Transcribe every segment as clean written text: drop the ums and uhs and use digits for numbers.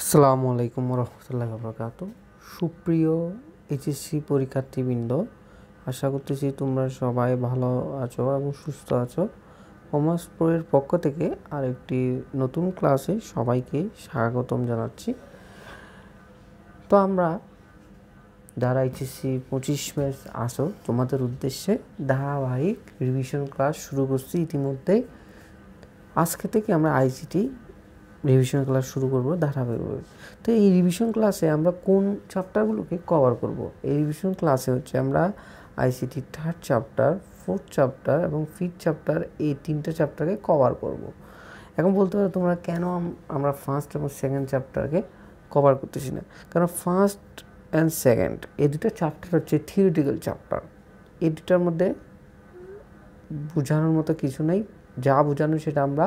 আসসালামু আলাইকুম রহমতুল্লাহ বরকাত। সুপ্রিয় এইচএসসি পরীক্ষার্থীবৃন্দ, আশা করতেছি তোমরা সবাই ভালো আছো এবং সুস্থ আছো। কমার্স প্রোয়ের পক্ষ থেকে আরেকটি নতুন ক্লাসে সবাইকে স্বাগতম জানাচ্ছি। তো আমরা যারা এইচএসসি 25 ব্যাচ আসো তোমাদের উদ্দেশ্যে ধারাবাহিক রিভিশন ক্লাস শুরু করছি ইতিমধ্যে। আজকে থেকে আমরা আইসিটি রিভিশন ক্লাস শুরু করব ধারাবাহিকভাবে। তো এই রিভিশন ক্লাসে আমরা কোন চ্যাপ্টারগুলোকে কভার করব? এই রিভিশন ক্লাসে হচ্ছে আমরা ICT 3rd chapter, 4th chapter এবং 5th চ্যাপ্টার, এই 3টে চ্যাপ্টারকে কভার করব। এখন বলতে পারো তোমরা কেন আমরা 1st এবং 2nd চ্যাপ্টারকে কভার করতেছি না? কারণ 1st অ্যান্ড 2nd এই দুটো চ্যাপ্টার হচ্ছে থিওরিটিক্যাল চ্যাপ্টার। এই দুটার মধ্যে বোঝানোর মতো কিছু নেই। যা বোঝানো সেটা আমরা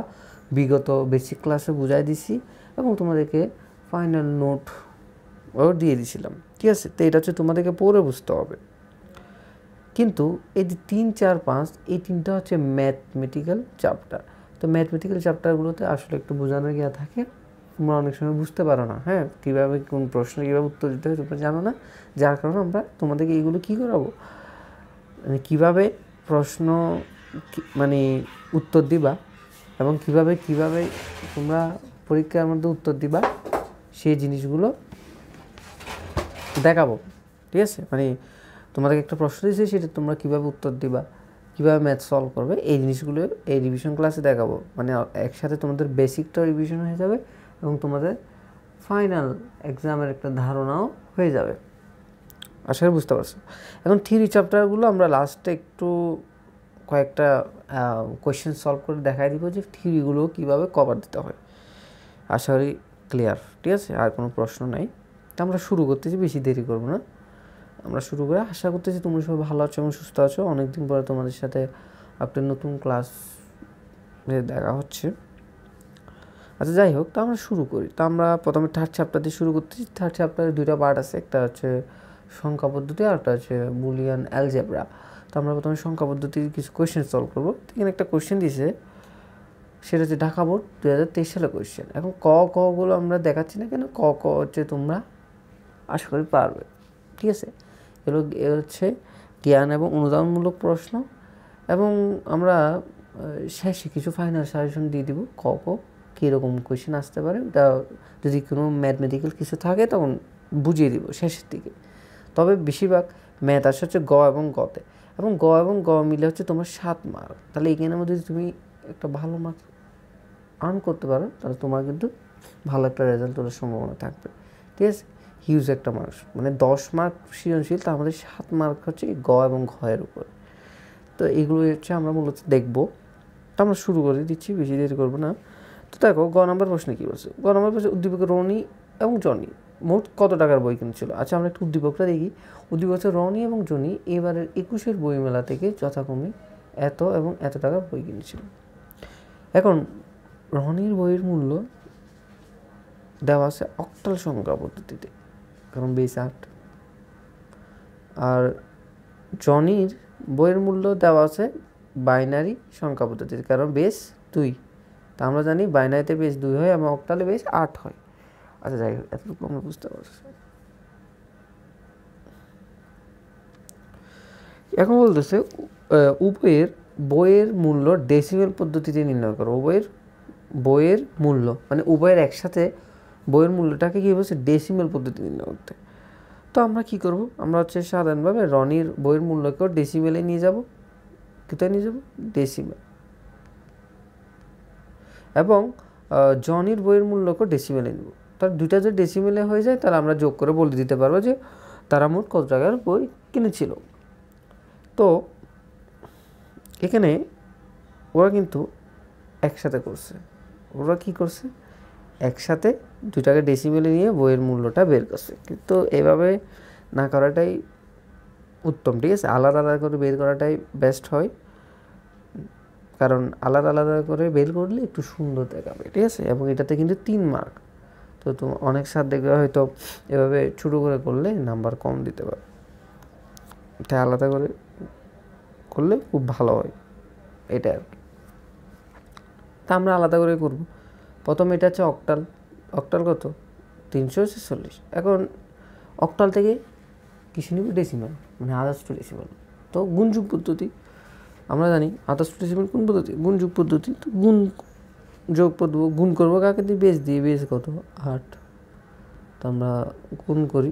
বিগত বেসিক ক্লাসে বুঝাই দিছি এবং তোমাদেরকে ফাইনাল নোটও দিয়ে দিয়েছিলাম, ঠিক আছে? তো এটা হচ্ছে তোমাদেরকে পড়ে বুঝতে হবে। কিন্তু এই যে 3, 4, 5 এই তিনটা হচ্ছে ম্যাথমেটিক্যাল চ্যাপ্টার। তো ম্যাথমেটিক্যাল চ্যাপ্টারগুলোতে আসলে একটু বোঝানো গিয়ে থাকে, তোমরা অনেক সময় বুঝতে পারো না, হ্যাঁ, কীভাবে কোন প্রশ্নের কীভাবে উত্তর দিতে হয় তোমরা জানো না। যার কারণে আমরা তোমাদেরকে এইগুলো কী করাবো, মানে কীভাবে প্রশ্ন মানে উত্তর দিবা এবং কিভাবে তোমরা পরীক্ষার মধ্যে উত্তর দিবা সেই জিনিসগুলো দেখাবো, ঠিক আছে? মানে তোমাদেরকে একটা প্রশ্ন দিয়েছে, সেটা তোমরা কিভাবে উত্তর দিবা, কিভাবে ম্যাথ সলভ করবে, এই জিনিসগুলো এই রিভিশন ক্লাসে দেখাবো। মানে একসাথে তোমাদের বেসিকটাও রিভিশন হয়ে যাবে এবং তোমাদের ফাইনাল এক্সামের একটা ধারণাও হয়ে যাবে। আশা করি বুঝতে পারছো। এখন থিওরি চ্যাপ্টারগুলো আমরা লাস্টে একটু কয়েকটা কোয়েশ্চেন সলভ করে দেখাই দিব যে থিওরিগুলো কীভাবে কভার দিতে হয়। আশা করি ক্লিয়ার, ঠিক আছে? আর কোনো প্রশ্ন নাই। তো আমরা শুরু করতেছি, বেশি দেরি করব না, আমরা শুরু করে আশা করতেছি তোমরা সবাই ভালো আছো এবং সুস্থ আছো। অনেকদিন পরে তোমাদের সাথে একটা নতুন ক্লাস দেখা হচ্ছে। আচ্ছা, যাই হোক, তো আমরা শুরু করি। তো আমরা প্রথমে 3rd চ্যাপ্টার দিয়ে শুরু করতেছি। 3rd চ্যাপ্টারে দুইটা পার্ট আছে, একটা হচ্ছে সংখ্যা পদ্ধতি আর একটা হচ্ছে বুলিয়ান অ্যালজেব্রা। তো আমরা প্রথমে সংখ্যা পদ্ধতির কিছু কোয়েশ্চেন সলভ করবো। এখানে একটা কোয়েশ্চেন দিয়েছে, সেটা হচ্ছে ঢাকা বোর্ড 2023 সালের কোয়েশ্চেন। এখন কগুলো আমরা দেখাচ্ছি না কেন, হচ্ছে তোমরা আশা করি পারবে, ঠিক আছে? এগুলো হচ্ছে জ্ঞান এবং অনুধাবনমূলক প্রশ্ন এবং আমরা শেষে কিছু ফাইনাল সাজেশন দিয়ে দিব কীরকম কোয়েশ্চেন আসতে পারে। এটা যদি কোনো ম্যাথমেটিক্যাল কিছু থাকে তখন বুঝিয়ে দিব শেষের দিকে। তবে বেশিরভাগ ম্যাথ আসে হচ্ছে গ এবং গতে, এবং গ এবং গ মিলে হচ্ছে তোমার 7 মার্ক। তাহলে এইখানের মধ্যে তুমি একটা ভালো মার্ক আর্ন করতে পারো, তাহলে তোমার কিন্তু ভালো একটা রেজাল্ট তোলার সম্ভাবনা থাকবে, ঠিক আছে? হিউজ একটা মার্কস, মানে 10 মার্ক সৃজনশীল, তার মধ্যে 7 মার্ক হচ্ছে গ এবং ঘয়ের উপর। তো এগুলো হচ্ছে আমরা মূলত দেখবো। তো আমরা শুরু করে দিচ্ছি, বেশি দেরি করবো না। তো দেখো, গ নম্বর প্রশ্নে কী বলছে? গ নম্বর প্রশ্নে উদ্দীপক রনি এবং জনি মোট কত টাকার বই কিনেছিল? আচ্ছা, আমরা একটু উদ্দীপকটা দেখি। উদ্দীপক হচ্ছে রনি এবং জনি এবারের 21-এর বইমেলা থেকে যথাক্রমে এত এবং এত টাকার বই কিনেছিল। এখন রনির বইয়ের মূল্য দেওয়া আছে অক্টাল সংখ্যা পদ্ধতিতে, কারণ বেস 8। আর জনির বইয়ের মূল্য দেওয়া আছে বাইনারি সংখ্যা পদ্ধতিতে, কারণ বেস 2। তা আমরা জানি বাইনারিতে বেস 2 হয় এবং অক্টালে বেস 8 হয়। আচ্ছা, যাই হোক, এতটুকু আমরা বুঝতে পারছি। এখন বলতেছে উভয়ের বইয়ের মূল্য ডেসিমেল পদ্ধতিতে নির্ণয় করো। বইয়ের মূল্য মানে উভয়ের একসাথে বইয়ের মূল্যটাকে কী বলছে, ডেসিমেল পদ্ধতি নির্ণয় করতে। তো আমরা কি করব, আমরা হচ্ছে সাধারণভাবে রনির বইয়ের মূল্যকেও ডেসিমেলে নিয়ে যাব। কোথায় নিয়ে যাব? ডেসিমেল। এবং জনির বইয়ের মূল্যকেও ডেসিমেলে নেব। তার দুইটা যদি ডেসিমেলে হয়ে যায়, তাহলে আমরা যোগ করে বলে দিতে পারবো যে তারা মোট কত টাকার বই কিনেছিল। তো এখানে ওরা কিন্তু একসাথে করছে। ওরা কি করছে? একসাথে দুইটাকে ডেসিমেলে নিয়ে বইয়ের মূল্যটা বের করছে। কিন্তু এভাবে না করাটাই উত্তম, ঠিক আছে? আলাদা আলাদা করে বের করাটাই বেস্ট হয়, কারণ আলাদা আলাদা করে বের করলে একটু সুন্দর দেখাবে, ঠিক আছে? এবং এটাতে কিন্তু 3 মার্ক। তো অনেক স্যার দেখবে হয়তো এভাবে ছোটো করে করলে নাম্বার কম দিতে পারে, তাই আলাদা করে করলে খুব ভালো হয়, এটা আর কি। তা আমরা আলাদা করে করব। প্রথম এটা হচ্ছে অক্টাল কত 346। এখন অক্টাল থেকে কিছু নিব ডেসিমাল, মানে আদার্স টু ডেসিমাল। তো গুণ যোগ পদ্ধতি আমরা জানি, আদার্স টু ডেসিমাল কোন পদ্ধতি? গুণ যোগ পদ্ধতি। তো গুণ যোগ পদ্ধতি গুণ করবো কাকে দিয়ে? বেস দিয়ে। বেস কত? 8। তো আমরা গুণ করি,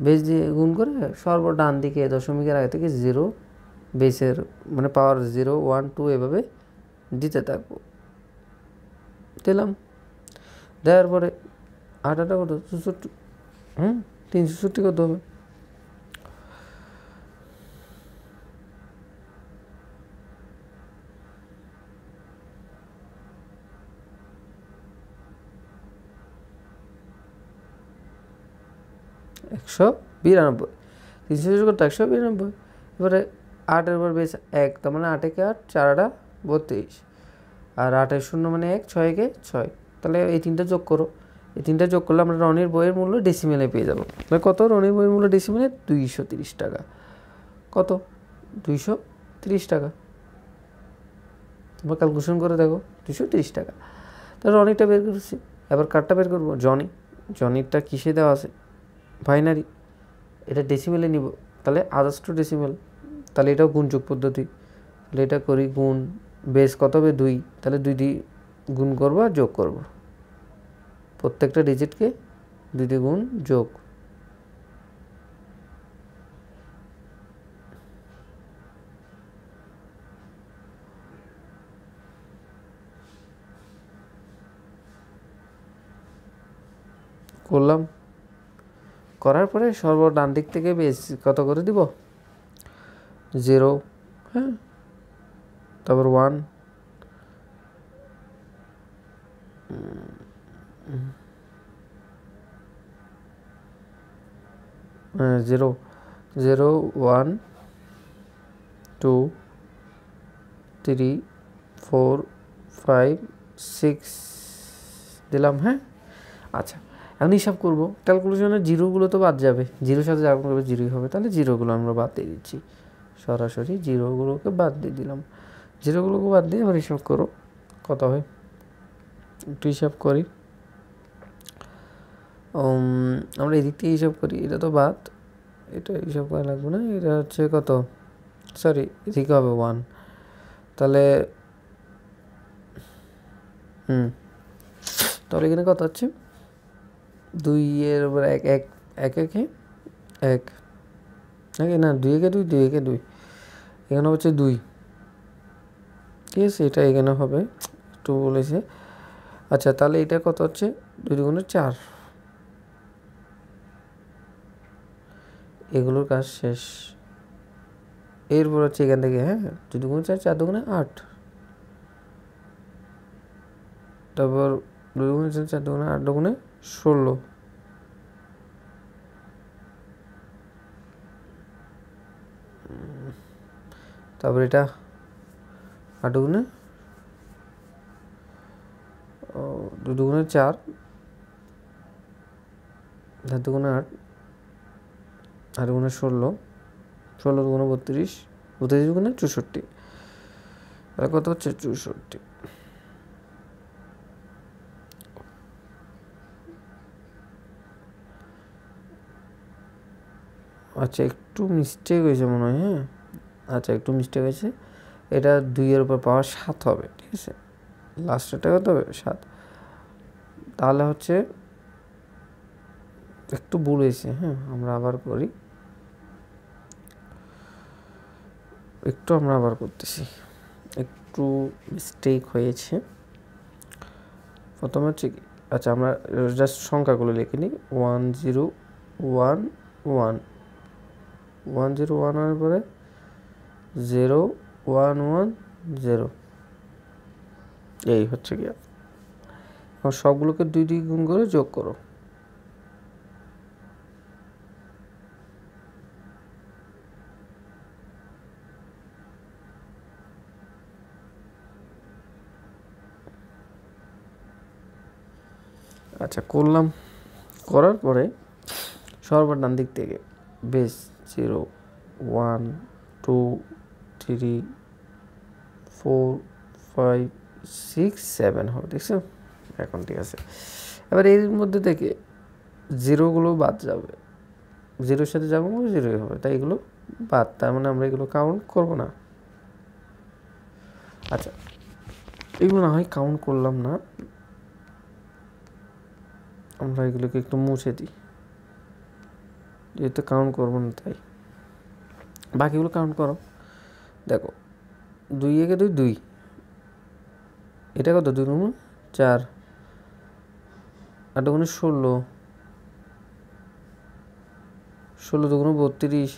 বেস দিয়ে গুণ করে সর্ব ডান দিকে দশমিকের আগে থেকে 0 বেসের মানে পাওয়ার 0 1 2 এভাবে দিতে থাকবো। দিলাম, দেওয়ার পরে 8 কত? 64। 364 কত হবে? একশো 92। 364 কত? 192। এবারে 8-এর উপর বেস 1, তার মানে 8 একে 8, 4 32। আর 8-এর 0 মানে 1, 6 একে 6। তাহলে এই তিনটা যোগ করো। এই তিনটা যোগ করলে আমরা রনির বইয়ের মূল্য ডেসিমেলে পেয়ে যাবো। তাহলে কত? রনির বইয়ের মূল্য ডেসিমেলে 230 টাকা। কত? 230 টাকা। তোমরা ক্যালকুলেশন করে দেখো, 230 টাকা। তাহলে রনিটা বের করছি। এবার কারটা বের করবো? জনিরটা কিসে দেওয়া আছে? বাইনারি। এটা ডেসিমেলে নিব, তাহলে আদার্স টু ডেসিমেল। তাহলে এটাও গুণ যোগ পদ্ধতি। তাহলে এটা করি গুণ, বেস কত হবে? 2। তাহলে 2 দিয়ে গুণ করবো আর যোগ করবো, প্রত্যেকটা ডিজিটকে 2 দিয়ে গুণ যোগ। করলাম, করার পরে সর্ব ডান দিক থেকে বেস কত করে দিব? 0, হ্যাঁ, তারপর 1, 0, 0, 1, 2, 3, 4, 5, 6 দিলাম। হ্যাঁ, আচ্ছা, এখন হিসাব করবো। ক্যালকুলেশনের জিরোগুলো তো বাদ যাবে, জিরোর সাথে যা করবে জিরোই হবে। তাহলে জিরোগুলো আমরা বাদ দিয়ে দিচ্ছি, সরাসরি জিরোগুলোকে বাদ দিয়ে দিলাম। জিরোগুলোকে বাদ দিয়ে আবার হিসাব করো কত হয়, একটু হিসাব করি। আমরা এদিক থেকে হিসাব করি, এটা তো বাদ, এটা হিসাব করা লাগবে না। এটা হচ্ছে কত? সরি, এদিকে হবে 1। তাহলে তাহলে এখানে কত হচ্ছে? 2-এর উপর 1, 1, 1 একে 1, না 2 একে 2, 2 একে 2, এখানে হচ্ছে 2। ঠিক আছে, এটা এখানে হবে, একটু বলেছে। আচ্ছা, তাহলে এটা কত হচ্ছে? 2 দুগুণে 4। এগুলোর কাজ শেষ। এরপর হচ্ছে এখান থেকে, হ্যাঁ, 2 দুগুণে 4, 4 দুগুণে 8, তারপর 2 দুগুণে 4, 4 দুগুণে 8 দুগুণে 16, তারপর এটা 8 দুগুণে 2 দুগুণে 4, 4 দুগুণে 8, 8 দুগুণে 16, 16 দুগুণে 32, 32 দুগুণে 64। তাহলে কত হচ্ছে? 64। আচ্ছা, একটু মিস্টেক হয়েছে মনে হয়। হ্যাঁ, আচ্ছা, একটু মিস্টেক হয়েছে। এটা 2-এর উপর পাওয়ার 7 হবে। ঠিক আছে, লাস্টেরটা কত হবে? 7। তাহলে হচ্ছে একটু ভুল হয়েছে। হ্যাঁ, আমরা আবার করি, আমরা আবার করতেছি। একটু মিস্টেক হয়েছে। প্রথমে হচ্ছে কি, আচ্ছা, আমরা জাস্ট সংখ্যাগুলো লিখে নিই। 1 0 1 1, 1 0 1 1 পরে 0 1 1 0, এই হচ্ছে কি। এখন সবগুলোকে 2 দিয়ে গুণ করে যোগ করো। আচ্ছা, করলাম, করার পরে সর্বর ডান দিক থেকে বেস 0 1 2 3 4 5 7 হবে, দেখছো? এখন ঠিক আছে। এবার এর মধ্যে থেকে জিরোগুলো বাদ যাবে, জিরোর সাথে যাবো জিরোই হবে, তাই এগুলো বাদ, তার মানে আমরা এগুলো কাউন্ট করবো না। আচ্ছা, এগুলো না হয় কাউন্ট করলাম না, আমরা এগুলোকে একটু মুছে দিই, যেহেতু কাউন্ট করবো না তাই। বাকিগুলো কাউন্ট করো, দেখো 2 একে 2 2, এটা কত 2 গুণ 4, 8 গুণ 16, 16 2 গুণ 32,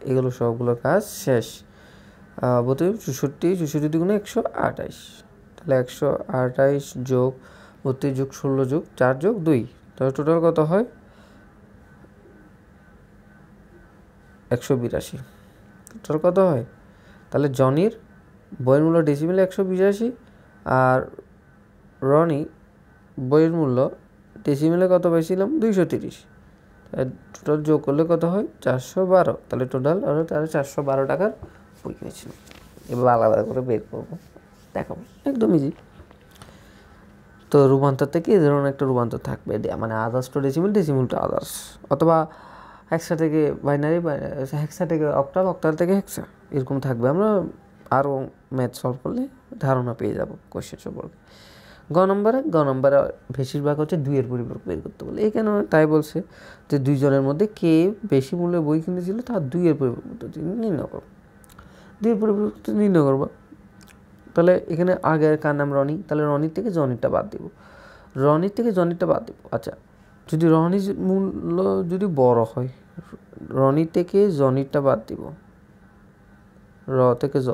এগুলো সবগুলো কাজ শেষ। 62, 64 2 গুণ 128, তাহলে 128 যোগ 32 যোগ 16 যোগ 4 যোগ 2, তাহলে টোটাল কত হয় 182। টোটাল কত হয়, তাহলে জনির বইয়ের মূল্য ডেসিমেলে 182 আর রনি বইয়ের মূল্য ডেসিমেলে কত পাইছিলাম 230, টোটাল যোগ করলে কত হয় 412, তাহলে টোটাল আমরা তাহলে 412 টাকার বই কিনেছিলাম। এবার আলাদা করে বের করবো, দেখাবো, একদম ইজি। তো রূপান্তর থেকে এই ধরনের একটা রূপান্তর থাকবে, মানে others to decimal, decimal to others, অথবা হেক্সা থেকে বাইনারি, হেক্সা থেকে অক্টাল, অক্টাল থেকে হেক্সা, এরকম থাকবে। আমরা আরও ম্যাথ সলভ করলে ধারণা পেয়ে যাব কোয়েশ্চেন সম্পর্কে। গ নম্বরে বেশিরভাগ হচ্ছে 2 এর পরিবর্তন বের করতে বলে, এখানে তাই বলছে যে 2 জনের মধ্যে কে বেশি মূল্যে বই কিনেছিল তার 2 এর পরিবর্তন নির্ণয় করো, 2 এর পরিবর্তন নির্ণয় করবো। তাহলে এখানে আগে কার নাম রনি, তাহলে রনির থেকে জনিরটা বাদ দিব, রনির থেকে জনিরটা বাদ দিব। আচ্ছা, যদি রনির মূল্য যদি বড় হয়, রনির থেকে জনিরটা বাদ দিব, র থেকে জ।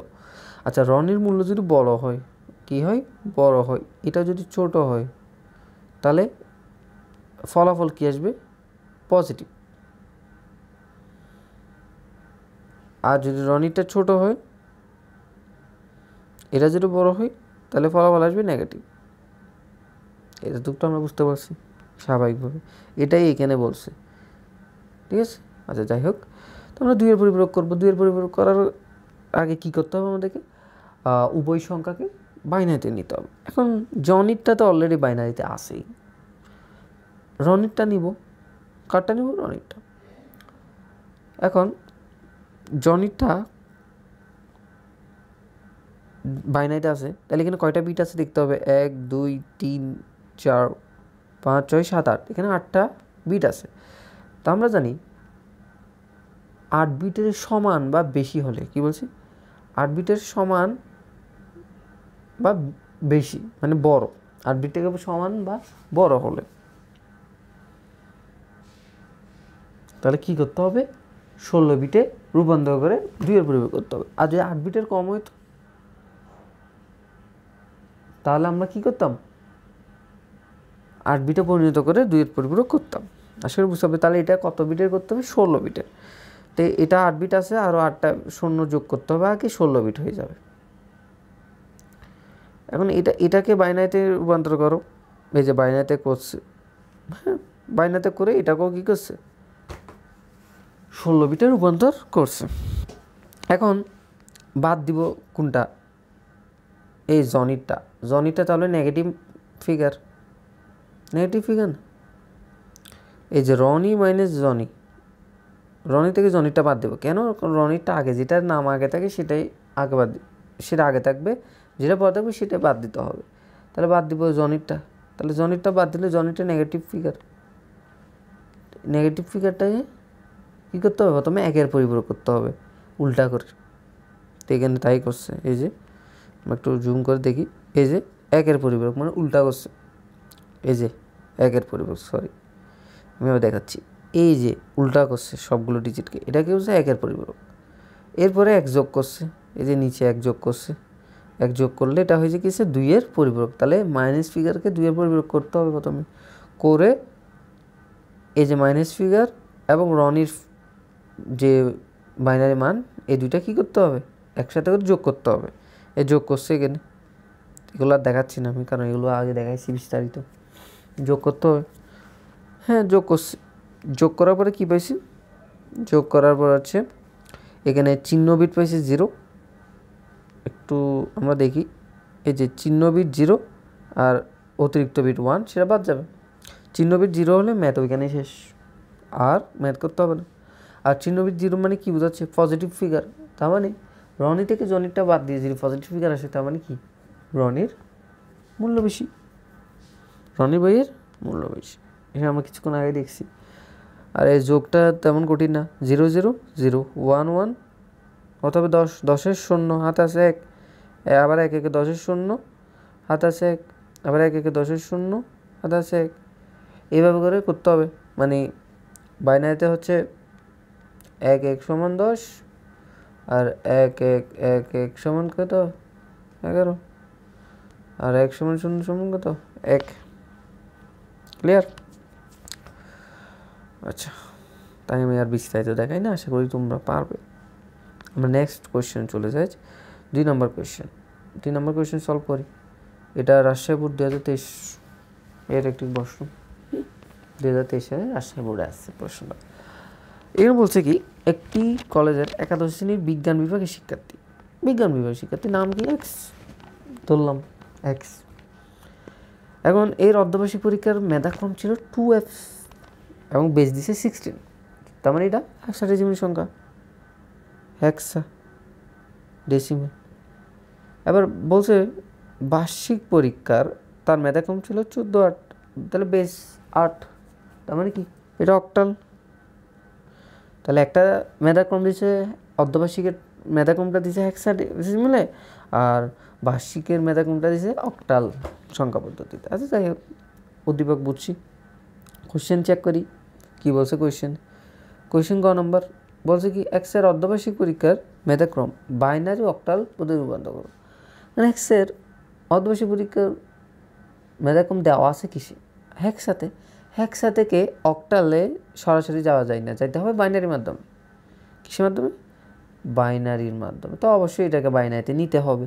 আচ্ছা, রনির মূল্য যদি বড় হয়, কি হয় বড় হয়, এটা যদি ছোট হয় তাহলে ফলাফল কি আসবে পজিটিভ। আর যদি রনিরটা ছোট হয়, এটা যদি বড় হয় তাহলে ফলাফল আসবে নেগেটিভ। এটা দুটো আমরা বুঝতে পারছি স্বাভাবিকভাবে, এটাই এখানে বলছে, ঠিক আছে। আচ্ছা, যাই হোক, তো আমরা 2 এর পরিপূরক করবো। 2 এর পরিপূরক করার আগে কি করতে হবে আমাদেরকে, উভয় সংখ্যাকে বাইনারিতে নিতে হবে। এখন জনিরটা তো অলরেডি বাইনারিতে আসেই, রনিরটা নিব, কারটা নিব রনিরটা। এখন জনিরটা বাইনারিতে আছে, তাহলে এখানে কয়টা বিট আছে দেখতে হবে, 1 2 3 4 5 6 7 8, এখানে 8টা বিট আছে। তো আমরা জানি 8 বিটের সমান বা বেশি হলে, কি বলছি 8 বিটের সমান বা বেশি মানে বড়, 8 বিট থেকে সমান বা বড় হলে তাহলে কি করতে হবে 16 বিটে রূপান্তর করে 2 এর পরিবর্তন করতে হবে। আর যদি 8 বিটের কম হইতো তাহলে আমরা কি করতাম 8 বিটে পরিণত করে 2 এর পরিপূরক করতাম। আসলে বুঝতে হবে, তাহলে এটা কত বিটের করতে হবে 16 বিটের। তো এটা 8 বিট আছে, আরও 8টা শূন্য যোগ করতে হবে, আগে 16 বিট হয়ে যাবে। এখন এটাকে বাইনারিতে রূপান্তর করো, এই যে বাইনারিতে করছে, হ্যাঁ বাইনারিতে করে এটাকেও কী করছে 16 বিটে রূপান্তর করছে। এখন বাদ দিব কোনটা, এই জনিরটা তাহলে নেগেটিভ ফিগার না, এই যে রনি মাইনাস জনি, রনি থেকে জনিরটা বাদ দেবো কেন, রনিরটা আগে, যেটার নাম আগে থাকে সেটাই আগে বাদ, সেটা আগে থাকবে, যেটা পরে থাকবে সেটা বাদ দিতে হবে। তাহলে বাদ দিব জনিরটা, তাহলে জনিরটা বাদ দিলে জনিরটা নেগেটিভ ফিগারটাকে কী করতে হবে, প্রথমে 1 এর পরিপূরক করতে হবে উল্টা করে। তো এখানে তাই করছে, এই যে আমরা একটু জুম করে দেখি, এই যে 1 এর পরিপূরক মানে উল্টা করছে, এই যে 1 এর পরিপূরক, সরি আমি আবার দেখাচ্ছি, এই যে উল্টা করছে সবগুলো ডিজিটকে, এটাকে হচ্ছে 1 এর পরিপূরক। এরপরে 1 যোগ করছে, এই যে নিচে 1 যোগ করছে, 1 যোগ করলে এটা হয়েছে কিসে 2 এর পরিপূরক। তাহলে মাইনাস ফিগারকে 2 এর পরিপূরক করতে হবে প্রথমে, করে এই যে মাইনাস ফিগার এবং রনির যে বাইনারি মান, এই দুইটা কী করতে হবে একসাথে করে যোগ করতে হবে। এই যোগ করছে এখানে, এগুলো আর দেখাচ্ছি না আমি, কারণ এগুলো আগে দেখাইছি বিস্তারিত। যোগ করতে হবে, হ্যাঁ যোগ করছি, যোগ করার পরে কী পাইছি, যোগ করার পর হচ্ছে এখানে চিহ্ন বিট পাইছি 0, একটু আমরা দেখি এই যে চিহ্ন বিট 0 আর অতিরিক্ত বিট 1 সেটা বাদ যাবে। চিহ্ন বিট 0 হলে ম্যাথ ওইখানেই শেষ, আর ম্যাথ করতে হবে না। আর চিহ্ন বিট 0 মানে কি বোঝাচ্ছে? Positive figure. তার মানে রনি থেকে জনিরটা বাদ দিয়ে যদি পজিটিভ ফিগার আসে, তার মানে কি রনির মূল্য বেশি, রনির বইয়ের মূল্য বেশি। এটা আমরা কিছুক্ষণ আগে দেখছি। আর এই যোগটা তেমন কঠিন না, 0 0 0 1 1 অথবা 10 10-এর 0 হাত আছে 1, আবার 1 1 10-এর 0 হাত আছে 1, আবার 1 1 10-এর 0 হাত আছে 1, এইভাবে করে করতে হবে। মানে বাইনারিতে হচ্ছে 1 1 সমান 10 আর 1 1 1 1 সমান কত 11 আর 1 সমান 0 সমান কত 1। ক্লিয়ার? আচ্ছা, তাই আমি আর বিস্তারিত দেখাই না, আশা করি তোমরা পারবে। আমরা নেক্সট কোয়েশ্চেন চলে যাই, 2 নম্বর কোয়েশ্চেন। 2 নম্বর কোয়েশ্চেন সলভ করি। এটা রাজশাহী বোর্ড 2023 এর একটি প্রশ্ন, 2023 সালে রাজশাহী বোর্ডে আসছে প্রশ্নটা। এখানে বলছে কি, একটি কলেজের একাদশ শ্রেণীর বিজ্ঞান বিভাগের শিক্ষার্থী নাম কি এক্স, ধরলাম এক্স। এখন এর অর্ধবার্ষিক পরীক্ষার মেধাক্রম ছিল 2F এবং বেস দিছে 16, তার মানে এটা হেক্সাডেসিমাল সংখ্যা, হেক্সাডেসিমাল। এবার বলছে বার্ষিক পরীক্ষার তার মেধাক্রম ছিল 14 8, তাহলে বেস 8, তার মানে কি এটা অক্টাল। তাহলে একটা মেধাক্রম দিছে, অর্ধবার্ষিকের মেধাক্রমটা দিছে হেক্সাডেসিমালে, আর বার্ষিকের মেধাক্রমটা দিছে অক্টাল সংখ্যা পদ্ধতিতে। আচ্ছা যাই হোক, উদ্দীপক বুঝছি। কোশ্চেন চেক করি কি বলছে। কোশ্চেন গ নম্বর বলছে কি, এক্সের অর্ধবার্ষিক পরীক্ষার মেধাক্রম বাইনারি অক্টাল পদ্ধতি রূপান্তর করো। মানে এক্সের অর্ধবার্ষিক পরীক্ষার মেধাক্রম দেওয়া আছে কিসে? হেক্সা থেকে অক্টালে সরাসরি যাওয়া যায় না, যাইতে হবে বাইনারির মাধ্যমে। কিসের মাধ্যমে? বাইনারির মাধ্যমে। তো অবশ্যই এটাকে বাইনারিতে নিতে হবে।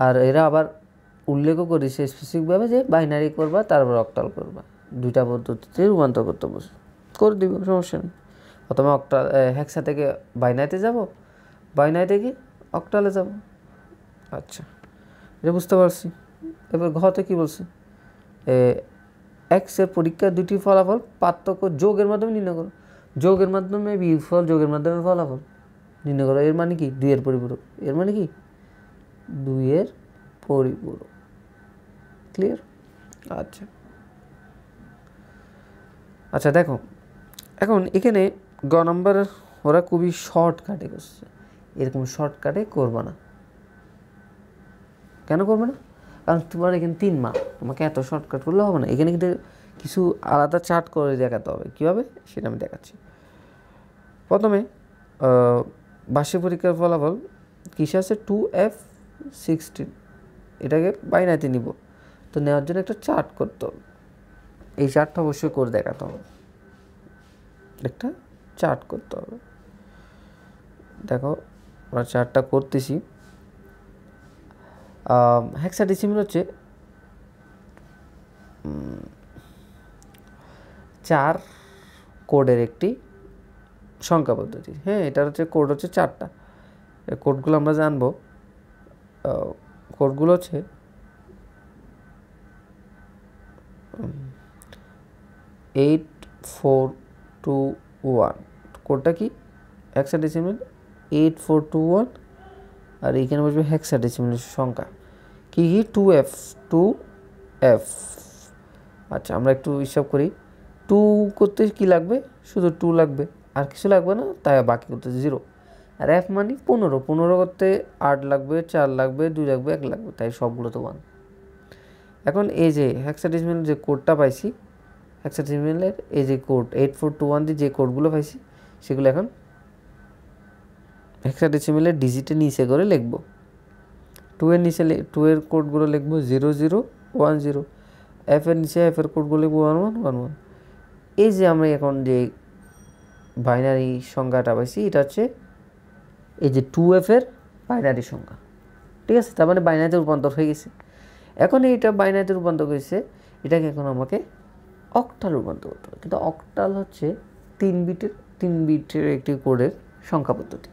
আর এরা আবার উল্লেখও করেছে স্পেসিফিকভাবে যে বাইনারি করবা তারপর অক্টাল করবা, দুইটা পদ্ধতিতে রূপান্তর করতে বসে করে দিব, সমস্যা নেই। প্রথমে হেক্সা থেকে বাইনারিতে যাব, বাইনারি থেকে অক্টালে যাব। আচ্ছা, এটা বুঝতে পারছি। এবার ঘতে কি বলছে, এক্সের পরীক্ষার দুটি ফলাফল পার্থক্য যোগের মাধ্যমে নির্ণয় করো। যোগের মাধ্যমে বিয়োগফল, যোগের মাধ্যমে ফলাফল নির্ণয় করো। এর মানে কি 2 এর পরিপূরক, এর মানে কি 2 এর পরিপূরক। ক্লিয়ার? আচ্ছা দেখো, এখন এখানে গ নম্বর ওরা খুবই শর্টকাটে করছে, এরকম শর্টকাটে করবে না। কেন করবে না? কারণ তোমার এখানে 3 মার্ক, তোমাকে এত শর্টকাট করলে হবে না। এখানে কিন্তু কিছু আলাদা চার্ট করে দেখাতে হবে, কীভাবে সেটা আমি দেখাচ্ছি। প্রথমে বার্ষিক পরীক্ষার ফলাফল কিসে আছে 2F 16, এটাকে বাইনারিতে নিব। তো নেওয়ার জন্য একটা চার্ট করতে হবে, এই চার্টটা অবশ্যই করে দেখাতে হবে, একটা চার্ট করতে হবে। দেখো আমরা চার্টটা করতেছি। হেক্সাডেসিমাল হচ্ছে 4 কোডের একটি সংখ্যা পদ্ধতি। হ্যাঁ, এটার হচ্ছে কোড হচ্ছে 4টা। এই কোডগুলো আমরা জানবো। কোডগুলো হচ্ছে 8421। কোডটা কি? হেক্সাডেসিমাল 8421, আর এইখানে বসবে হেক্সাডেসিমাল সংখ্যা কি 2F। আচ্ছা, আমরা একটু হিসাব করি। 2 করতে কি লাগবে? শুধু 2 লাগবে, আর কিছু লাগবে না, তাই বাকি করতে 0। আর F মানে 15 করতে 8 লাগবে, 4 লাগবে, 2 লাগবে, 1 লাগবে, তাই সবগুলো তো 1। এখন এই যে হেক্সাডেসিমাল যে কোডটা পাইছি, হেক্সাডেসিমালের এই যে কোড 8421 দিয়ে যে কোডগুলো পাইছি, সেগুলো এখন হেক্সাডেসিমালের ডিজিটের নিচে করে লিখব। 2 এর নিচে 2 এর কোডগুলো লিখব 0010, F এর নিচে F এর কোডগুলো লিখব 1111। এই যে আমরা এখন যে বাইনারি সংখ্যাটা পাইছি, এটা হচ্ছে এই যে 2F এর বাইনারি সংখ্যা। ঠিক আছে, তার মানে বাইনারিতে রূপান্তর হয়ে গেছে। এখন এইটা বাইনারিতে রূপান্তর হয়েছে, এটাকে এখন আমাকে অক্টাল রূপান্তর করতে হবে। কিন্তু অক্টাল হচ্ছে 3 বিটের একটি কোডের সংখ্যা পদ্ধতি।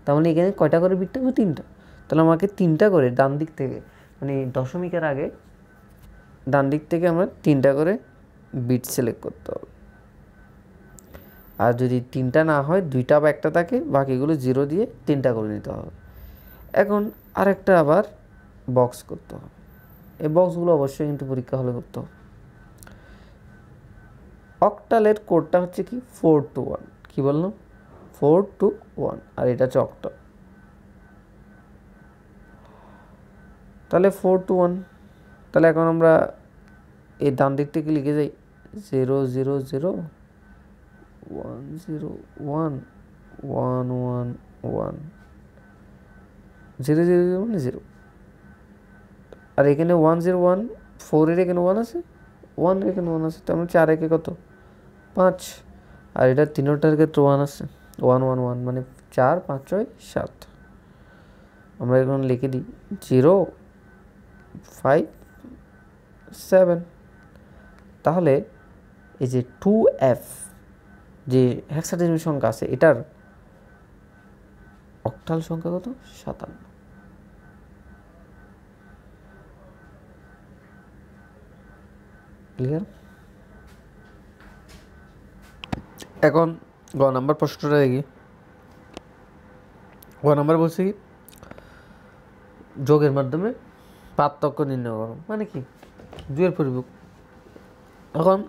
তার মানে এখানে কয়টা করে বিট থাকবে? 3টা। তাহলে আমাকে 3টা করে ডান দিক থেকে মানে দশমিকের আগে ডান দিক থেকে আমরা 3টা করে বিট সিলেক্ট করতে হবে। আর যদি 3টা না হয় 2টা বা 1টা থাকে, বাকিগুলো 0 দিয়ে 3টা করে নিতে হবে। এখন আরেকটা আবার বক্স করতে হবে। এই বক্সগুলো অবশ্যই কিন্তু পরীক্ষা হলে করতে হবে। অক্টালের কোডটা হচ্ছে কি 4 to 1, কি বললাম 4 to 1, আর এটা হচ্ছে অক্টাল। তাহলে 4 to 1, তাহলে এখন আমরা এই ডান দিক থেকে লিখে যাই 0 0 0 1 0 1 1 1 1 0 0 0 মানে 0, আর এখানে 1 0 1 4 এর এখানে 1 আছে, 1 এর এখানে 1 আছে, তার মানে 4 একে কত 5, আর এটা তিনটার ক্ষেত্রে 1 আছে, 1 1 1 মানে 4 5 6 7। আমরা এখন লিখে দিই 0 5 7। তাহলে এই যে 2f যে হেক্সাডেসিমাল সংখ্যা আছে, এটার অক্টাল সংখ্যা কত 57। ক্লিয়ার? এখন গ নাম্বার প্রশ্নটা দেখি। গ নাম্বার বলছে কি যোগের মাধ্যমে পার্থক্য নির্ণয় করো, মানে কি 2 এর পরিবর্তন। এখন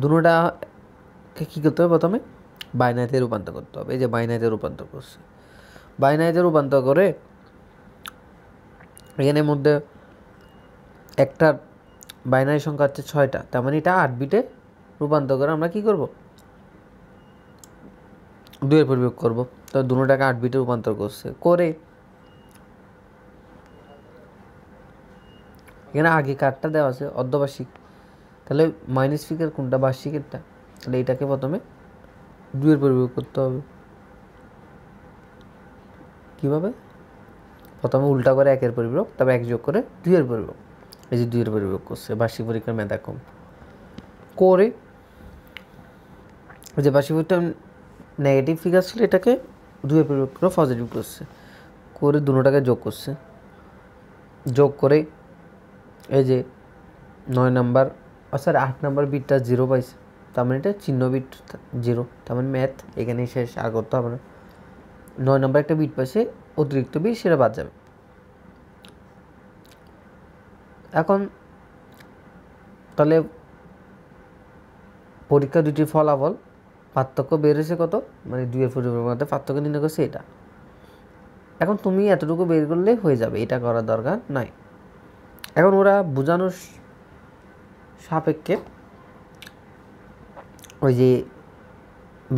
দুটোটাকে কী করতে হবে, প্রথমে বাইনারিতে রূপান্তর করতে হবে। এই যে বাইনারিতে রূপান্তর করছে, বাইনারিতে রূপান্তর করে এখানের মধ্যে একটা বাইনারি সংখ্যা হচ্ছে 6টা, তার মানে এটা 8 বিটে রূপান্তর করে আমরা কি করব 2 এর পরিবর্তন করব। তো দুটোটাকে 8 বিটে রূপান্তর করছে, করে এখানে আগে কার্ডটা দেওয়া আছে অর্ধবার্ষিক, তাহলে মাইনাস ফিগার কোনটা বার্ষিকেরটা, তাহলে এটাকে প্রথমে 2 এর পরিবর্তন করতে হবে। কীভাবে, প্রথমে উল্টা করে 1 এর পরিবর্তন, তারপর 1 যোগ করে 2 এর পরিবর্তন। এই যে 2 এর পরিবর্তন করছে বার্ষিক পরীক্ষার মেধা কম করে, যে বার্ষিক পরীক্ষা নেগেটিভ ফিগার ছিল এটাকে 2 এর পরিবর্তন করে পজিটিভ করছে, করে দুটোটাকে যোগ করছে, যোগ করে এই যে 9 নাম্বার সরি 8 নাম্বার বিটটা 0 পাইছে, তার মানে এটা চিহ্ন বিট 0, তার মানে ম্যাথ এখানে শেষ, আর করতে হবে না। 9 নাম্বার একটা বিট পাইছে অতিরিক্ত বিট, সেটা বাদ যাবে। এখন তাহলে পরীক্ষা দুটির ফলাফল পার্থক্য বের হয়েছে কত, মানে 2 এর পরিবর্তনের মধ্যে পার্থক্য নির্ণয় করছে এটা। এখন তুমি এতটুকু বের করলে হয়ে যাবে, এটা করার দরকার নাই। এখন ওরা বোঝানোর সাপেক্ষে ওই যে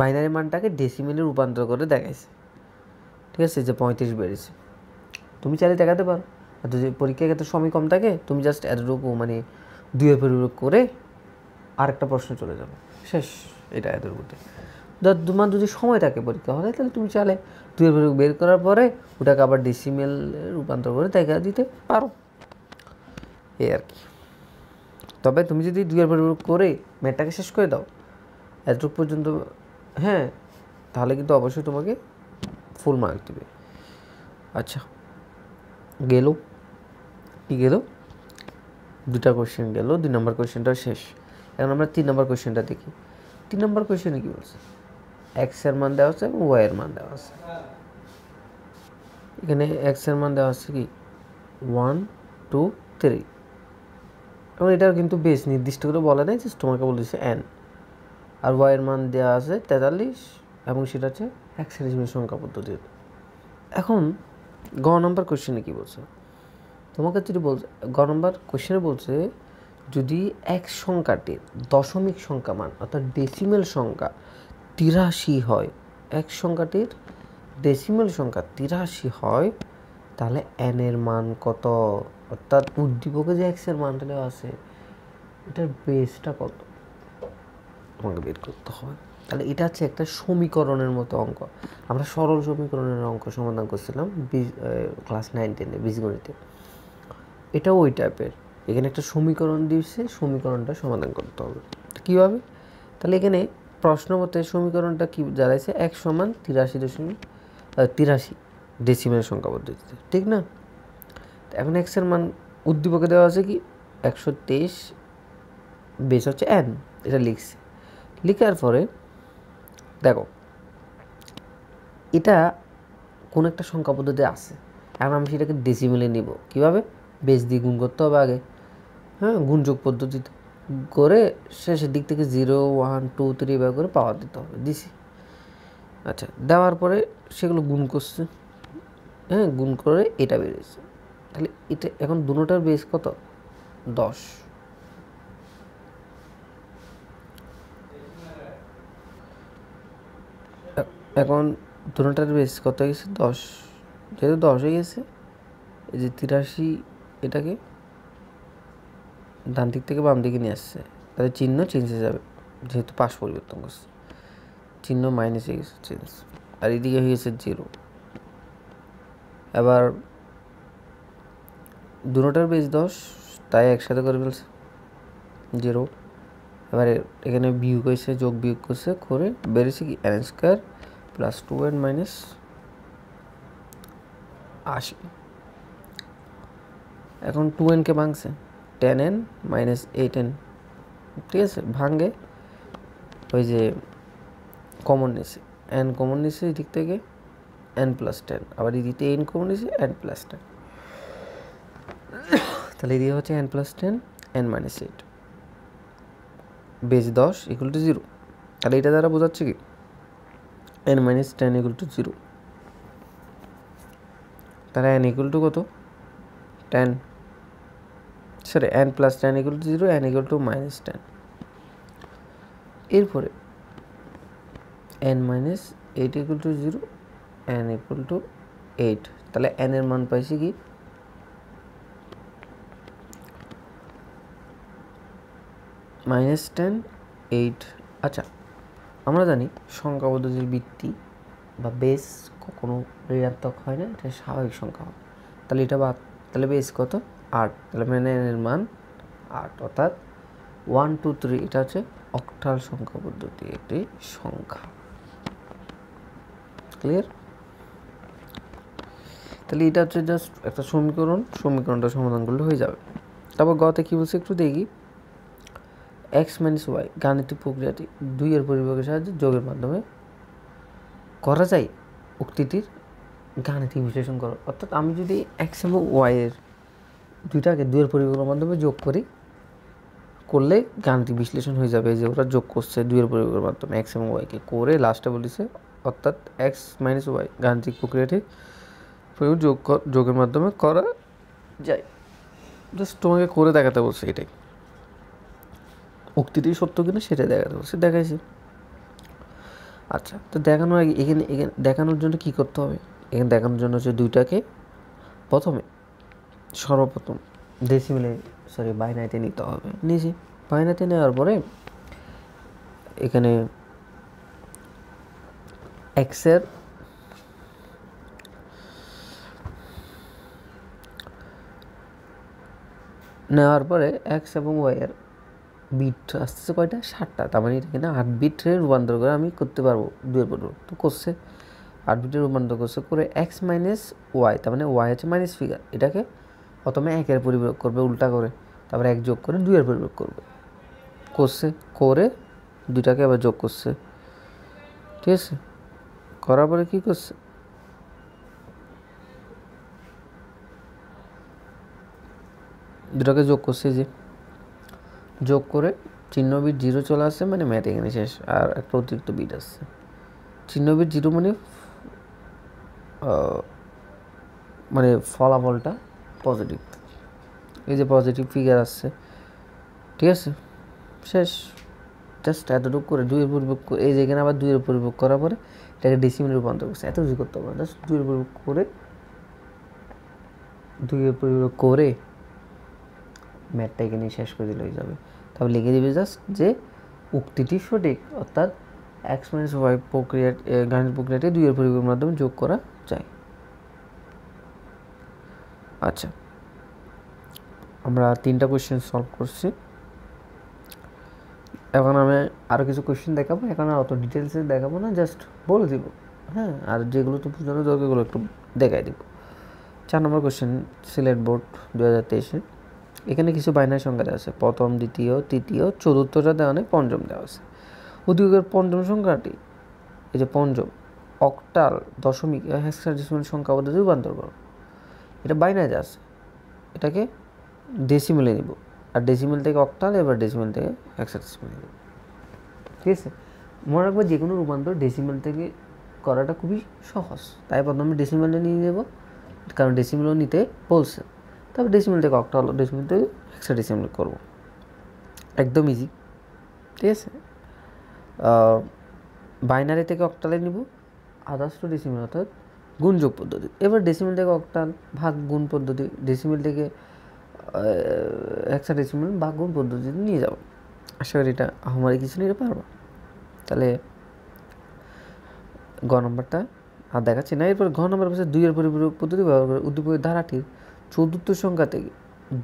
বাইনারি মানটাকে ডেসিমেলে রূপান্তর করে দেখাইছে, ঠিক আছে, যে 35 বেড়েছে। তুমি চাইলে দেখাতে পারো, আর যদি পরীক্ষার ক্ষেত্রে সময় কম থাকে তুমি জাস্ট এতটুকু মানে 2 এর পরিবর্তন করে আরেকটা প্রশ্ন চলে যাবে, শেষ। এটা এতটুকুতে তোমার যদি সময় থাকে পরীক্ষা হলে, তাহলে তুমি চাইলে 2 এর পরিবর্তন বের করার পরে ওটাকে আবার ডেসিমেল রূপান্তর করে দেখা দিতে পারো, এই আর কি। তবে তুমি যদি 2 এর পরিবর্তন করে ম্যাথটাকে শেষ করে দাও এতটুকু পর্যন্ত, হ্যাঁ, তাহলে কিন্তু অবশ্যই তোমাকে ফুল মার্ক দেবে। আচ্ছা, গেল কি গেল, 2টা কোয়েশ্চেন গেল, 2 নম্বর কোয়েশ্চেনটা শেষ। এখন আমরা 3 নম্বর কোয়েশ্চেনটা দেখি। 3 নম্বর কোয়েশ্চেনে কী বলছে, এক্স এর মান দেওয়া আছে এবং ওয়াই এর মান দেওয়া আছে। এখানে এক্স এর মান দেওয়া আছে কি 1 2 3, এবং এটার কিন্তু বেশ নির্দিষ্ট করে বলা নেই, জাস্ট তোমাকে বলেছে এন। আর ওয়াই এর মান দেওয়া আছে 43, এবং সেটা হচ্ছে হেক্সাডেসিমাল সংখ্যা পদ্ধতিতে। এখন গ নম্বর কোয়েশ্চেনে কী বলছে, তোমাকে যদি বলছে গ নম্বর কোয়েশ্চেনে বলছে যদি এক সংখ্যাটির দশমিক সংখ্যা মান অর্থাৎ ডেসিমেল সংখ্যা 83 হয়, এক সংখ্যাটির ডেসিমেল সংখ্যা 83 হয়, তাহলে এন এর মান কত, অর্থাৎ উদ্দীপকে যে এক্স এর মানটা দেওয়া আছে এটার বেসটা কত তোমাকে বের করতে হবে। তাহলে এটা হচ্ছে একটা সমীকরণের মতো অঙ্ক। আমরা সরল সমীকরণের অঙ্ক সমাধান করছিলাম ক্লাস 9-10-এ বীজগণিতে, এটাও ওই টাইপের। এখানে একটা সমীকরণ দিয়েছে, সমীকরণটা সমাধান করতে হবে কীভাবে। তাহলে এখানে প্রশ্ন মতে সমীকরণটা কি দাঁড়াইছে, এক সমান 83 ডেসিমেল সংখ্যা পদ্ধতিতে, ঠিক না। এখন এক্স এর মান উদ্দীপকে দেওয়া আছে কি 123 বেস হচ্ছে n, এটা লিখছি। লিখার পরে দেখো এটা কোন একটা সংখ্যা পদ্ধতি আছে, এখন আমি সেটাকে ডেসিমেলে নিব। কীভাবে? বেস দিয়ে গুণ করতে হবে আগে, হ্যাঁ, গুণযোগ পদ্ধতিতে করে শেষের দিক থেকে 0 1 2 3 এভাবে করে পাওয়ার দিতে হবে। দিছি। আচ্ছা, দেওয়ার পরে সেগুলো গুণ করছে, হ্যাঁ, গুণ করে এটা বেরিয়েছে। তাহলে এটা এখন দুটোটার বেস কত? 10। এখন দুটোটার বেস কত হয়ে গেছে? 10। যেহেতু 10 হয়ে গেছে, এই যে 83 এটাকে ডান দিক থেকে বাম দিকে নিয়ে আসছে, তাহলে চিহ্ন চেঞ্জ হয়ে যাবে, যেহেতু পাশ পরিবর্তন করছে, চিহ্ন মাইনাস হয়ে গেছে চেঞ্জ, আর এদিকে হয়ে গেছে 0। এবার দুটোটার বেস 10, তাই একসাথে করে ফেলছে 0। এবারে এখানে বিয়োগ হয়েছে, যোগ বিয়োগ করছে, করে বেরিয়েছে কি n² প্লাস 2n মাইনাস 80। এখন 2nকে ভাঙছে 10n মাইনাস 8n, ঠিক আছে, ভাঙে ওই যে কমন নিছে, n কমন নিছে এই দিক থেকে n প্লাস 10, আবার এই দিকে n কমন নিছে n প্লাস 10, তাহলে এদিকে হচ্ছে n plus 10 n minus 8 base 10 equal to 0। তাহলে এটা দ্বারা বোঝাচ্ছে কি n মাইনাস 10 ইকুয়াল টু 0। তাহলে n ইকুয়াল টু কত? 10, sorry n plus 10 equal to 0, n equal to minus 10। এরপরে n minus 8 equal to 0, n equal to 8। তাহলে n এর মান পাইছি কি মাইনাস 10 8। আচ্ছা, আমরা জানি সংখ্যা পদ্ধতির ভিত্তি বা বেস কখনো ঋণাত্মক হয় না, এটা স্বাভাবিক সংখ্যা হয়। তাহলে এটা বাদ, তাহলে বেস কত? 8। তাহলে মানে n এর মান 8, অর্থাৎ 1 2 3 এটা হচ্ছে অক্টাল সংখ্যা পদ্ধতি একটি সংখ্যা। ক্লিয়ার? তাহলে এটা হচ্ছে জাস্ট একটা সমীকরণ, সমীকরণটা সমাধান করলে হয়ে যাবে। তারপর গতে কি বলছে একটু দেখি। x মাইনাস ওয়াই গাণিতিক প্রক্রিয়াটি 2 এর পরিবারের সাহায্যে যোগের মাধ্যমে করা যায়। উক্তিটির গাণিতিক বিশ্লেষণ করো। অর্থাৎ আমি যদি x এবং y এর দুইটাকে 2 এর পরিবারের মাধ্যমে যোগ করি, করলে গাণিতিক বিশ্লেষণ হয়ে যাবে। যে ওরা যোগ করছে 2 এর পরিবারের মাধ্যমে x এবং y কে, করে লাস্টে বলেছে অর্থাৎ x মাইনাস ওয়াই গাণিতিক প্রক্রিয়াটি যোগের মাধ্যমে করা যায়। জাস্ট তোমাকে করে দেখাতে বলছে, এটাই উক্তিটি সত্য কিনা সেটাই দেখাতে বলছে, দেখাইছি। আচ্ছা, তো দেখানোর আগে এখানে দেখানোর জন্য কি করতে হবে? এখানে দেখানোর জন্য হচ্ছে দুইটাকে প্রথমে সর্বপ্রথম ডেসিমেলে বাইনারিতে নিতে হবে। নিয়েছি, বাইনারিতে নেওয়ার পরে এখানে এক্সের নেওয়ার পরে এক্স এবং ওয়াইয়ের বিট আসতেছে কয়টা? 7টা। তার মানে এখানে 8 বিটে রূপান্তর করে আমি করতে পারবো 2 এর পরিবর্তন। তো করছে 8 বিটে রূপান্তর করছে, করে এক্স মাইনাস ওয়াই, তার মানে ওয়াই হচ্ছে মাইনাস ফিগার, এটাকে প্রথমে 1 এর পরিবর্তন করবে উল্টা করে, তারপরে 1 যোগ করে 2 এর পরিবর্তন করবে। করছে, করে দুইটাকে আবার যোগ করছে, ঠিক আছে। করার পরে কি করছে? দুটাকে যোগ করছে, যে যোগ করে চিহ্ন বিট 0 চলে আসছে, মানে ম্যাথ এখানে শেষ। আর একটা অতিরিক্ত বিট আসছে, চিহ্ন বিট 0 মানে ফলাফলটা পজিটিভ। এই যে পজিটিভ ফিগার আসছে, ঠিক আছে, শেষ। জাস্ট এতটুকু করে 2 এর পরিবর্তন, এই যে এখানে আবার 2 এর পরিবর্তন করার পরে এটাকে ডেসিমেলে রূপান্তর করছে। এত কিছু করতে হবে না, জাস্ট 2 এর পরিবর্তন করে 2 এর পরিবর্তন করে ম্যাথটা এখানে শেষ করে দিলে হয়ে যাবে। তারপর লিখে দিবে জাস্ট যে উক্তিটি সঠিক, অর্থাৎ এক্স মাইনাস ওয়াই প্রক্রিয়া গাণিতিক প্রক্রিয়াটি 2 এর পরিবর্তনের মাধ্যমে যোগ করা যায়। আচ্ছা, আমরা 3টা কোয়েশ্চেন সলভ করছি। এখন আমি আরও কিছু কোয়েশ্চেন দেখাবো, এখন আর অত ডিটেলসে দেখাবো না, জাস্ট বলে দিব, হ্যাঁ। আর যেগুলো তো বোঝানো দরকার এগুলো একটু দেখাই দিব। 4 নম্বর কোশ্চেন, সিলেট বোর্ড 2023-এর। এখানে কিছু বাইনারি সংখ্যা দেওয়া আছে, প্রথম, দ্বিতীয়, তৃতীয়, চতুর্থটা দেওয়া নেই, পঞ্চম দেওয়া আছে। উদ্দীপকের পঞ্চম সংখ্যাটি, এই যে পঞ্চম, অক্টাল, দশমিক, হেক্সাডেসিমাল সংখ্যা পদ্ধতি রূপান্তর করো। এটা বাইনারি আছে, এটাকে ডেসিমেলে নিব, আর ডেসিমেল থেকে অক্টাল, এবার ডেসিমেল থেকে হেক্সাডেসিমাল নিব। ঠিক আছে, মনে রাখবো যে কোনো রূপান্তর ডেসিমেল থেকে করাটা খুবই সহজ, তাই প্রথমে ডেসিমেলে নিয়ে নেব, কারণ ডেসিমেলও নিতে বলছে। তারপর ডেসিমেল থেকে অক্টাল, ডেসিমেল থেকে হেক্সাডেসিমাল করব, একদম ইজি। ঠিক আছে, বাইনারি থেকে অক্টালে নিব, আদার্স টু ডেসিমেল অর্থাৎ গুণযোগ পদ্ধতি। এবার ডেসিমেল থেকে অক্টাল ভাগ গুণ পদ্ধতি, ডেসিমেল থেকে হেক্সাডেসিমাল ভাগ গুণ পদ্ধতিতে নিয়ে যাব। আশা করি এটা আমারই কিছু নিতে পারবো। তাহলে গ নম্বরটা আর দেখাচ্ছি না। এরপর ঘ নম্বর পাশে 2 এর পরিপূরক পদ্ধতি ব্যবহার করে উদ্দীপকের ধারাটির চতুর্থ সংখ্যা থেকে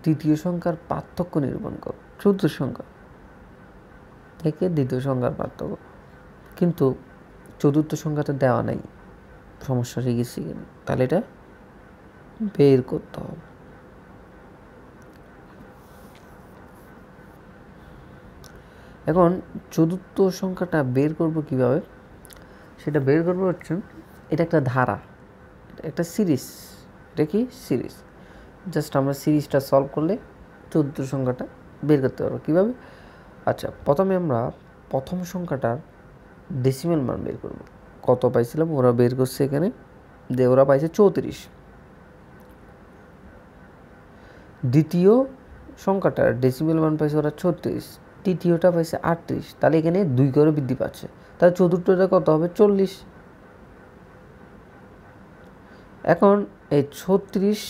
দ্বিতীয় সংখ্যার পার্থক্য নিরূপণ করো। চতুর্থ সংখ্যা থেকে দ্বিতীয় সংখ্যার পার্থক্য, কিন্তু চতুর্থ সংখ্যাটা দেওয়া নাই, সমস্যা শিখেছি কিনা, তাহলে এটা বের করতে হবে। এখন চতুর্থ সংখ্যাটা বের করব কিভাবে, সেটা বের করবো হচ্ছে, এটা একটা ধারা, একটা সিরিজ, এটা কি সিরিজ, জাস্ট আমরা সিরিজটা সলভ করলে চতুর্থ সংখ্যাটা বের করতে পারবো। কীভাবে? আচ্ছা, প্রথমে আমরা প্রথম সংখ্যাটার ডেসিমেল মান বের করব। কত পাইছিলাম, ওরা বের করছে এখানে, যে ওরা পাইছে 34। দ্বিতীয় সংখ্যাটার ডেসিমেল মান পাইছে ওরা 36, তৃতীয়টা পাইছে 38, তাহলে এখানে 2 করে বৃদ্ধি পাচ্ছে, তাহলে চতুর্থটা কত হবে, 40। এখন এই 36,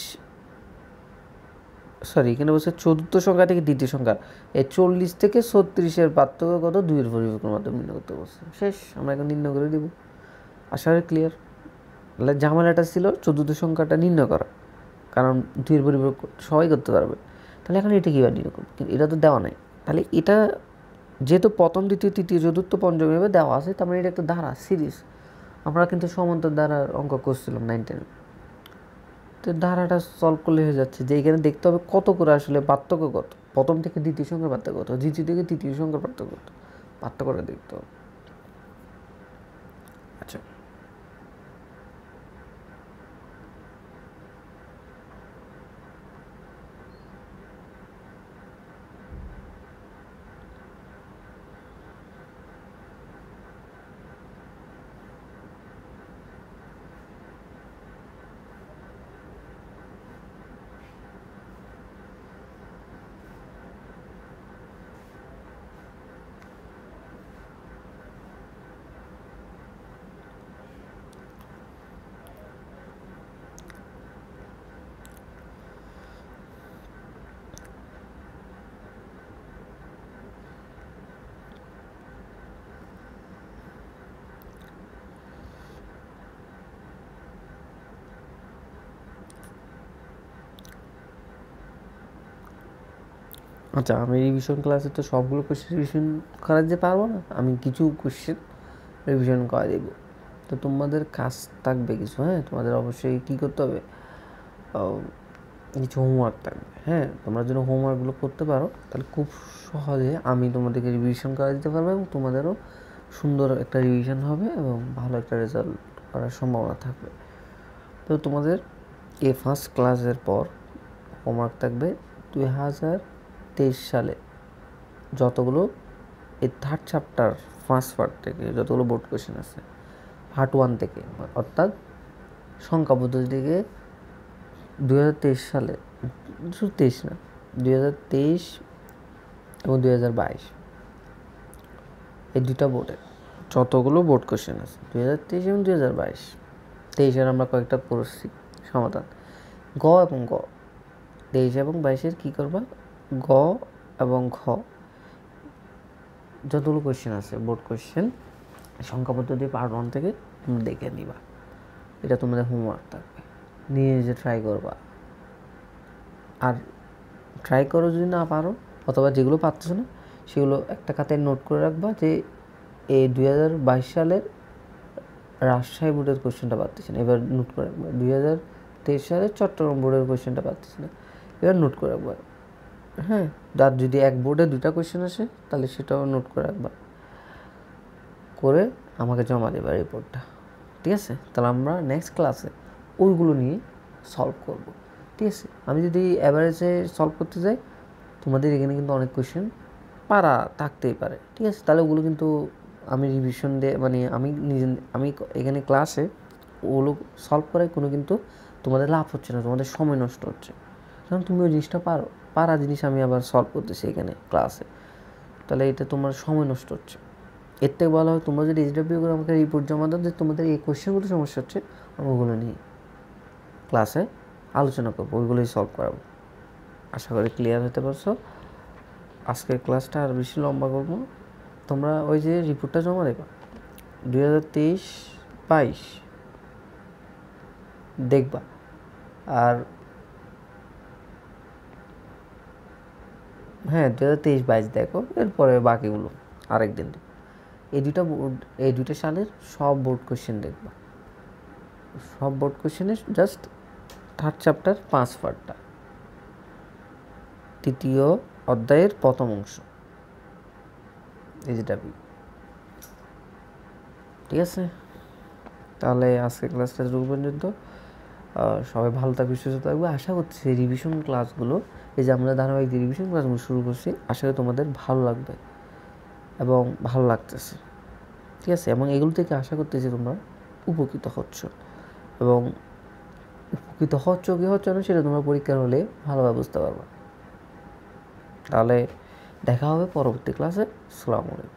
এখানে বলছে চতুর্থ সংখ্যা থেকে দ্বিতীয় সংখ্যা, এই 40 থেকে 36-এর পার্থক্য কত, 2 এর পরিবর্তনের মাধ্যমে নির্ণয় করতে বলছে। শেষ, আমরা এখন নির্ণয় করে দিব। আশা করি ক্লিয়ার। তাহলে ঝামেলাটা ছিল চতুর্থ সংখ্যাটা নির্ণয় করা, কারণ 2 এর পরিবর্তন সবাই করতে পারবে। তাহলে এখন এটা কীভাবে নির্ণয় করবো, কিন্তু এটা তো দেওয়া নাই। তাহলে এটা যেহেতু প্রথম, দ্বিতীয়, তৃতীয়, চতুর্থ, পঞ্চম এভাবে দেওয়া আছে, তার মানে এটা একটা ধারা, সিরিজ। আমরা কিন্তু সমান্তর ধারার অঙ্ক করছিলাম 9-10। তো ধারাটা সলভ করলে হয়ে যাচ্ছে যে এখানে দেখতে হবে কত করে আসলে পার্থক্য কত, প্রথম থেকে দ্বিতীয় সংখ্যার পার্থক্য কত, দ্বিতীয় থেকে তৃতীয় সংখ্যার পার্থক্য কত, পার্থক্যটা দেখতে হবে। আচ্ছা, আচ্ছা, আমি রিভিশন ক্লাসে তো সবগুলো কোশ্চেন রিভিশন করা যেতে পারবো না, আমি কিছু কোশ্চেন রিভিশন করা দেবো। তো তোমাদের কাজ থাকবে কিছু, হ্যাঁ, তোমাদের অবশ্যই কী করতে হবে, কিছু হোমওয়ার্ক থাকবে। হ্যাঁ, তোমরা যেন হোমওয়ার্কগুলো করতে পারো, তাহলে খুব সহজে আমি তোমাদেরকে রিভিশন করা দিতে পারবো, এবং তোমাদেরও সুন্দর একটা রিভিশন হবে এবং ভালো একটা রেজাল্ট করার সম্ভাবনা থাকবে। তো তোমাদের এই ফার্স্ট ক্লাসের পর হোমওয়ার্ক থাকবে 2023 সালে যতগুলো এই থার্ড চ্যাপ্টার ফার্স্ট পার্ট থেকে যতগুলো বোর্ড কোয়েশ্চেন আছে, পার্ট 1 থেকে, অর্থাৎ সংখ্যা পদ্ধতি থেকে 2023 সালে, শুধু 23 না, 2023 এবং 2022, এই দুটা বোর্ডে যতগুলো বোর্ড কোয়েশ্চেন আছে 2023 এবং 2022, 23-এর আমরা কয়েকটা করছি সমাধান, গ এবং গ, 23 এবং 22-এর কী করবা, গ এবং ঘ যতগুলো কোয়েশ্চেন আছে বোর্ড কোয়েশ্চেন সংখ্যা পদ্ধতি পার্ট 1 থেকে তুমি দেখে নিবা। এটা তোমাদের হোমওয়ার্ক থাকবে, নিয়ে যে ট্রাই করবা। আর ট্রাই করো, যদি না পারো অথবা যেগুলো পারতেছো না সেগুলো একটা খাতায় নোট করে রাখবা, যে এই 2022 সালের রাজশাহী বোর্ডের কোয়েশ্চেনটা পারতেছি না, এবার নোট করে রাখবা 2023 সালে চট্টগ্রাম বোর্ডের কোয়েশ্চেনটা পাচ্ছি না, এবার নোট করে রাখবা। হ্যাঁ, আর যদি এক বোর্ডে 2টা কোয়েশ্চেন আসে তাহলে সেটাও নোট করে রাখবা, করে আমাকে জমা দেবা রিপোর্টটা। ঠিক আছে, তাহলে আমরা নেক্সট ক্লাসে ওইগুলো নিয়ে সলভ করব। ঠিক আছে, আমি যদি অ্যাভারেজে সলভ করতে যাই, তোমাদের এখানে কিন্তু অনেক কোয়েশ্চেন পারা থাকতেই পারে। ঠিক আছে, তাহলে ওগুলো কিন্তু আমি রিভিশন দিয়ে মানে আমি এখানে ক্লাসে ওগুলো সলভ করায় কোনো কিন্তু তোমাদের লাভ হচ্ছে না, তোমাদের সময় নষ্ট হচ্ছে, কারণ তুমি ওই জিনিসটা পারা জিনিস আমি আবার সলভ করতেছি এখানে ক্লাসে, তাহলে এটা তোমার সময় নষ্ট হচ্ছে। এর থেকে ভালো হয় তোমরা যদি এইচডব্লিউ করে আমাকে রিপোর্ট জমা দাও যে তোমাদের এই কোয়েশ্চেনগুলো সমস্যা হচ্ছে, আমি ওগুলো নিয়ে ক্লাসে আলোচনা করবো, ওইগুলোই সলভ করাবো। আশা করি ক্লিয়ার হতে পারছো। আজকের ক্লাসটা আর বেশি লম্বা করবো না, তোমরা ওই যে রিপোর্টটা জমা দেবা 2023-22 দেখবা, আর হ্যাঁ 2023-22 দেখো, এরপরে বাকিগুলো আরেকদিন দেখো। এই দুইটা সালের সব বোর্ড কোয়েশ্চেন দেখবা, সব বোর্ড কোয়েশ্চেনের জাস্ট 3rd চ্যাপ্টার 5 পার্টটা, 3য় অধ্যায়ের প্রথম অংশ এইচডব্লিউ। ঠিক আছে, তাহলে আজকে ক্লাসটা যতটুকু পর্যন্ত। সবাই ভালো থাকবে, সুস্থ থাকবে। আশা করছি এই রিভিশন ক্লাসগুলো, এই যে আমরা ধারাবাহিক যে রিভিশন ক্লাসগুলো শুরু করছি, আশা করি তোমাদের ভালো লাগবে এবং ভালো লাগতেছে। ঠিক আছে, এবং এগুলো থেকে আশা করতেছি তোমরা উপকৃত হচ্ছ, এবং উপকৃত হচ্ছ কি হচ্ছ না সেটা তোমরা পরীক্ষার হলে ভালোভাবে বুঝতে পারবে। তাহলে দেখা হবে পরবর্তী ক্লাসে। আসসালামু আলাইকুম।